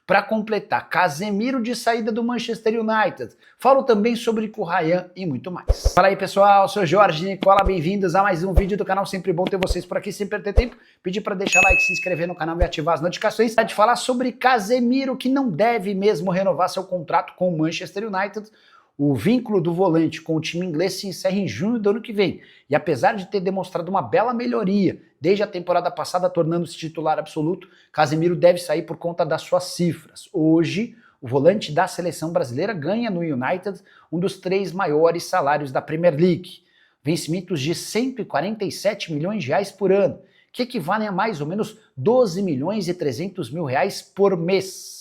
Para completar, Casemiro de saída do Manchester United. Falo também sobre Ryan e muito mais. Fala aí pessoal, eu sou Jorge Nicola, bem-vindos a mais um vídeo do canal. Sempre bom ter vocês por aqui, sem perder tempo. Pedir para deixar like, se inscrever no canal e ativar as notificações. Para falar sobre Casemiro, que não deve mesmo renovar seu contrato com o Manchester United. O vínculo do volante com o time inglês se encerra em junho do ano que vem. E apesar de ter demonstrado uma bela melhoria desde a temporada passada, tornando-se titular absoluto, Casemiro deve sair por conta das suas cifras. Hoje, o volante da seleção brasileira ganha no United um dos 3 maiores salários da Premier League. Vencimentos de 147 milhões de reais por ano, que equivalem a mais ou menos 12 milhões e 300 mil reais por mês.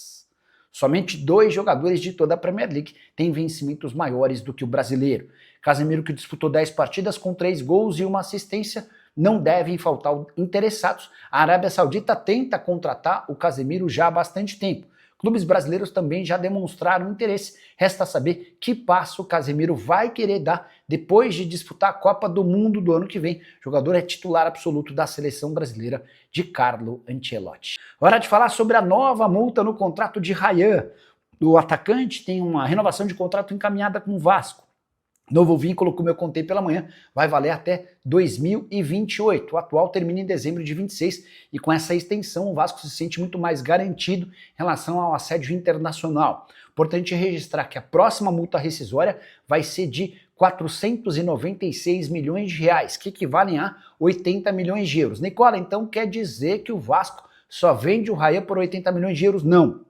Somente 2 jogadores de toda a Premier League têm vencimentos maiores do que o brasileiro. Casemiro, que disputou 10 partidas com 3 gols e 1 assistência, não devem faltar interessados. A Arábia Saudita tenta contratar o Casemiro já há bastante tempo. Clubes brasileiros também já demonstraram interesse. Resta saber que passo o Casemiro vai querer dar depois de disputar a Copa do Mundo do ano que vem. O jogador é titular absoluto da seleção brasileira de Carlo Ancelotti. Hora de falar sobre a nova multa no contrato de Ryan. O atacante tem uma renovação de contrato encaminhada com o Vasco. Novo vínculo, como eu contei pela manhã, vai valer até 2028. O atual termina em dezembro de 26 e com essa extensão o Vasco se sente muito mais garantido em relação ao assédio internacional. Importante registrar que a próxima multa rescisória vai ser de 496 milhões de reais, que equivalem a 80 milhões de euros. Nicola, então quer dizer que o Vasco só vende o Ryan por 80 milhões de euros? Não.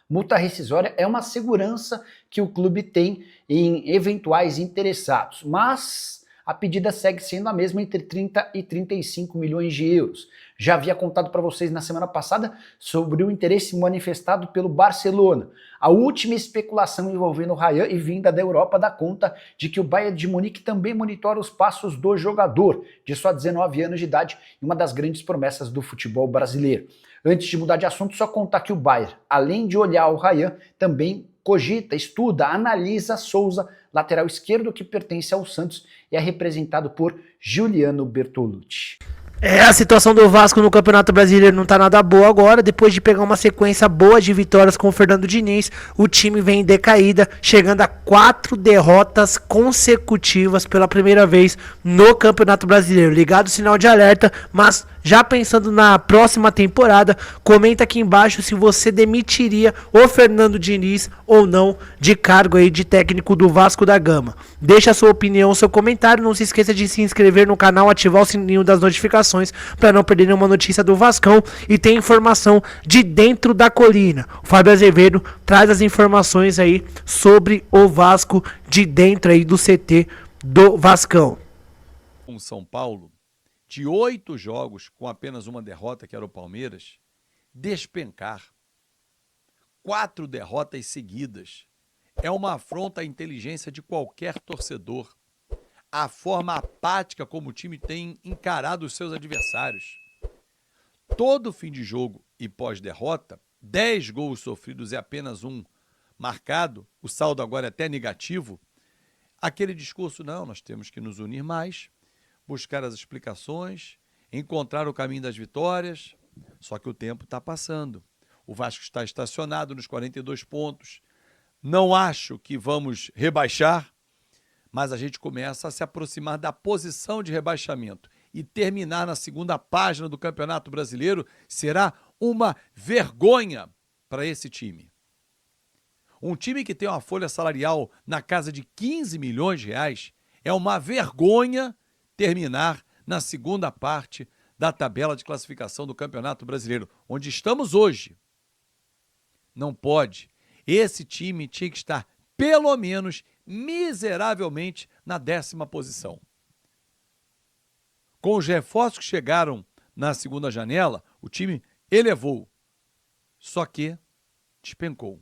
Multa rescisória é uma segurança que o clube tem em eventuais interessados, mas a pedida segue sendo a mesma entre 30 e 35 milhões de euros. Já havia contado para vocês na semana passada sobre o interesse manifestado pelo Barcelona. A última especulação envolvendo o Ryan e vinda da Europa dá conta de que o Bayern de Munique também monitora os passos do jogador, de só 19 anos de idade, e uma das grandes promessas do futebol brasileiro. Antes de mudar de assunto, só contar que o Bayern, além de olhar o Ryan, também cogita, estuda, analisa Souza, lateral esquerdo que pertence ao Santos e é representado por Giuliano Bertolucci. A situação do Vasco no Campeonato Brasileiro não tá nada boa agora. Depois de pegar uma sequência boa de vitórias com o Fernando Diniz, o time vem em decaída, chegando a 4 derrotas consecutivas pela primeira vez no Campeonato Brasileiro. Ligado o sinal de alerta, mas já pensando na próxima temporada, comenta aqui embaixo se você demitiria o Fernando Diniz ou não de cargo aí de técnico do Vasco da Gama. Deixa a sua opinião, seu comentário, não se esqueça de se inscrever no canal, ativar o sininho das notificações para não perder nenhuma notícia do Vascão e ter informação de dentro da colina. O Fábio Azevedo traz as informações aí sobre o Vasco de dentro aí do CT do Vascão. Com São Paulo, de 8 jogos com apenas uma derrota, que era o Palmeiras, despencar. 4 derrotas seguidas. É uma afronta à inteligência de qualquer torcedor. A forma apática como o time tem encarado os seus adversários. Todo fim de jogo e pós-derrota, 10 gols sofridos e apenas 1 marcado, o saldo agora é até negativo. Aquele discurso, não, nós temos que nos unir mais, buscar as explicações, encontrar o caminho das vitórias. Só que o tempo está passando. O Vasco está estacionado nos 42 pontos. Não acho que vamos rebaixar, mas a gente começa a se aproximar da posição de rebaixamento. E terminar na segunda página do Campeonato Brasileiro será uma vergonha para esse time. Um time que tem uma folha salarial na casa de 15 milhões de reais é uma vergonha terminar na segunda parte da tabela de classificação do Campeonato Brasileiro, onde estamos hoje. Não pode. Esse time tinha que estar, pelo menos, miseravelmente na 10ª posição. Com os reforços que chegaram na segunda janela, o time elevou. Só que despencou.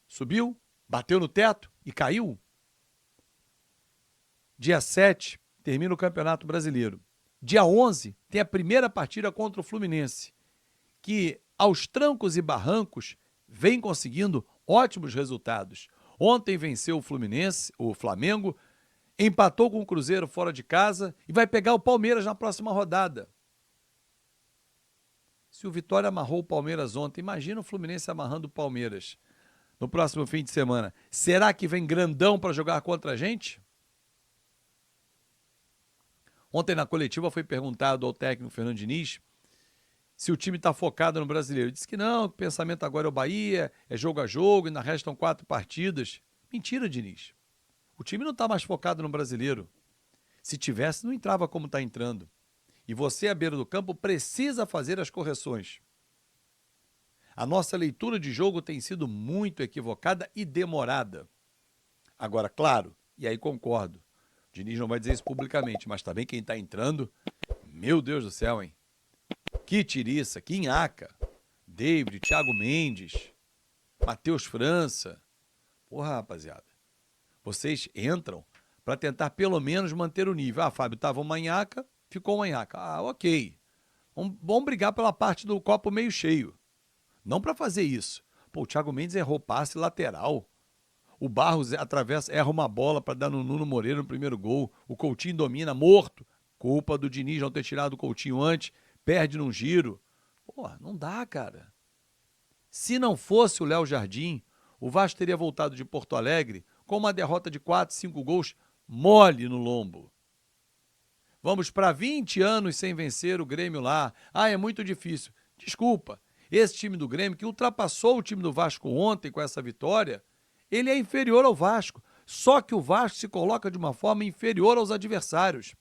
Subiu, bateu no teto e caiu. Dia 7 termina o Campeonato Brasileiro. Dia 11 tem a primeira partida contra o Fluminense, que aos trancos e barrancos vem conseguindo ótimos resultados. Ontem venceu o Fluminense, o Flamengo, empatou com o Cruzeiro fora de casa e vai pegar o Palmeiras na próxima rodada. Se o Vitória amarrou o Palmeiras ontem, imagina o Fluminense amarrando o Palmeiras no próximo fim de semana. Será que vem grandão para jogar contra a gente? Ontem na coletiva foi perguntado ao técnico Fernando Diniz se o time está focado no Brasileiro. Ele disse que não, que o pensamento agora é o Bahia, é jogo a jogo, ainda restam 4 partidas. Mentira, Diniz. O time não está mais focado no Brasileiro. Se tivesse, não entrava como está entrando. E você, à beira do campo, precisa fazer as correções. A nossa leitura de jogo tem sido muito equivocada e demorada. Agora, claro, e aí concordo, o Diniz não vai dizer isso publicamente, mas também quem está entrando, meu Deus do céu, hein? Que tiriça, que nhaca. David, Thiago Mendes, Matheus França. Porra, rapaziada, vocês entram para tentar pelo menos manter o nível. Ah, Fábio, tava uma nhaca, ficou uma nhaca. Ah, ok. Vamos brigar pela parte do copo meio cheio. Não para fazer isso. Pô, o Thiago Mendes errou passe lateral. O Barros erra uma bola para dar no Nuno Moreira no primeiro gol. O Coutinho domina, morto. Culpa do Diniz não ter tirado o Coutinho antes. Perde num giro. Pô, não dá, cara. Se não fosse o Léo Jardim, o Vasco teria voltado de Porto Alegre com uma derrota de 4, 5 gols mole no lombo. Vamos para 20 anos sem vencer o Grêmio lá. Ah, é muito difícil. Desculpa. Esse time do Grêmio, que ultrapassou o time do Vasco ontem com essa vitória, ele é inferior ao Vasco. Só que o Vasco se coloca de uma forma inferior aos adversários.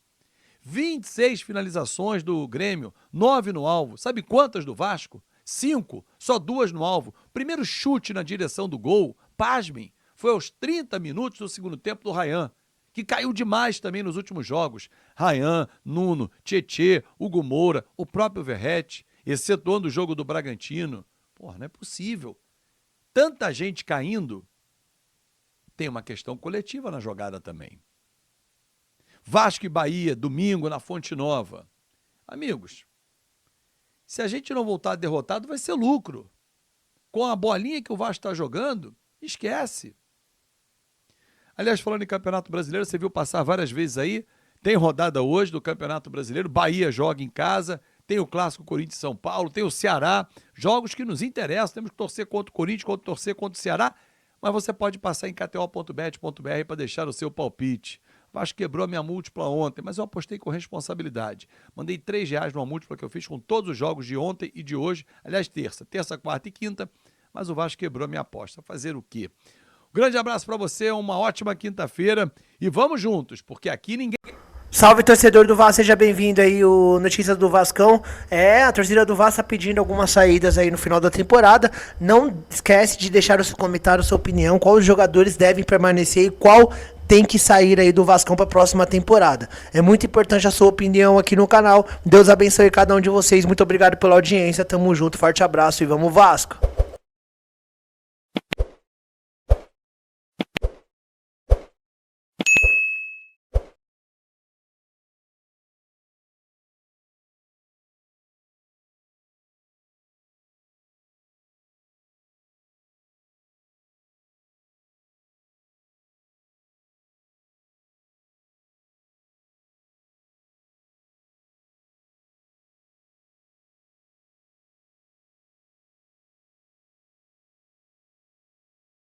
26 finalizações do Grêmio, 9 no alvo. Sabe quantas do Vasco? 5, só 2 no alvo. Primeiro chute na direção do gol, pasmem, foi aos 30 minutos do segundo tempo do Ryan, que caiu demais também nos últimos jogos. Ryan, Nuno, Tietê, Hugo Moura, o próprio Verratti, excetuando o jogo do Bragantino. Porra, não é possível. Tanta gente caindo. Tem uma questão coletiva na jogada também. Vasco e Bahia, domingo, na Fonte Nova. Amigos, se a gente não voltar derrotado, vai ser lucro. Com a bolinha que o Vasco está jogando, esquece. Aliás, falando em Campeonato Brasileiro, você viu passar várias vezes aí, tem rodada hoje do Campeonato Brasileiro, Bahia joga em casa, tem o Clássico Corinthians e São Paulo, tem o Ceará, jogos que nos interessam, temos que torcer contra o Corinthians, torcer contra o Ceará, mas você pode passar em kto.bet.br para deixar o seu palpite. O Vasco quebrou a minha múltipla ontem, mas eu apostei com responsabilidade. Mandei R$3 numa múltipla que eu fiz com todos os jogos de ontem e de hoje, aliás, terça, quarta e quinta, mas o Vasco quebrou a minha aposta. Fazer o quê? Um grande abraço para você, uma ótima quinta-feira e vamos juntos, porque aqui ninguém... Salve, torcedor do Vasco, seja bem-vindo aí, o Notícias do Vascão. A torcida do Vasco tá pedindo algumas saídas aí no final da temporada. Não esquece de deixar o seu comentário, sua opinião, quais os jogadores devem permanecer e qual tem que sair aí do Vascão para a próxima temporada. É muito importante a sua opinião aqui no canal. Deus abençoe cada um de vocês. Muito obrigado pela audiência. Tamo junto, forte abraço e vamos Vasco!